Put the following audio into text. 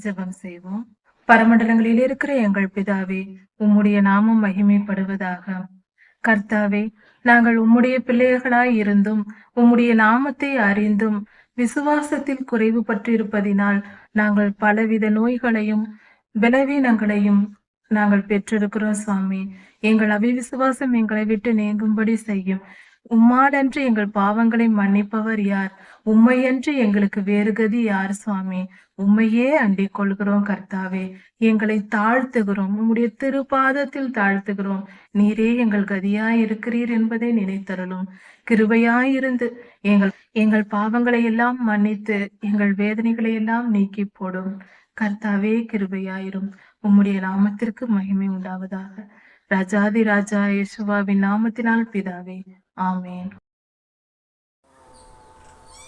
ஜெபம் செய்வோம். பரமண்டலங்களில் இருக்கிற எங்கள் பிதாவே, உம்முடைய நாமம் மகிமைப்படுவதாக. கர்த்தாவே, நாங்கள் உம்முடைய பிள்ளைகளாய் இருந்தும் உம்முடைய நாமத்தை அறிந்தும் விசுவாசத்தில் குறைவு பற்றிருப்பதினால் நாங்கள் பலவித நோய்களையும் பலவீனங்களையும் நாங்கள் பெற்றிருக்கிறோம் சுவாமி. எங்கள் அவிவிசுவாசம் எங்களை விட்டு நீங்கும்படி செய்யும். உம்மாடன்று எங்கள் பாவங்களை மன்னிப்பவர் யார்? உம்மையன்று எங்களுக்கு வேறு கதி யார் சுவாமி? உம்மையே அண்டிக் கொள்கிறோம் கர்த்தாவே. எங்களை தாழ்த்துகிறோம், உம்முடைய திருப்பாதத்தில் தாழ்த்துகிறோம். நீரே எங்கள் கதியாய் இருக்கிறீர் என்பதை நினைத்தருளும். கிருபையாயிருந்து எங்கள் எங்கள் பாவங்களை எல்லாம் மன்னித்து எங்கள் வேதனைகளை எல்லாம் நீக்கி போடும். கர்த்தாவே கிருபையாயிரும். உம்முடைய நாமத்திற்கு மகிமை உண்டாவதாக. ராஜாதி ராஜா இயேசுவாவின் நாமத்தினால் பிதாவே, ஆமேன்.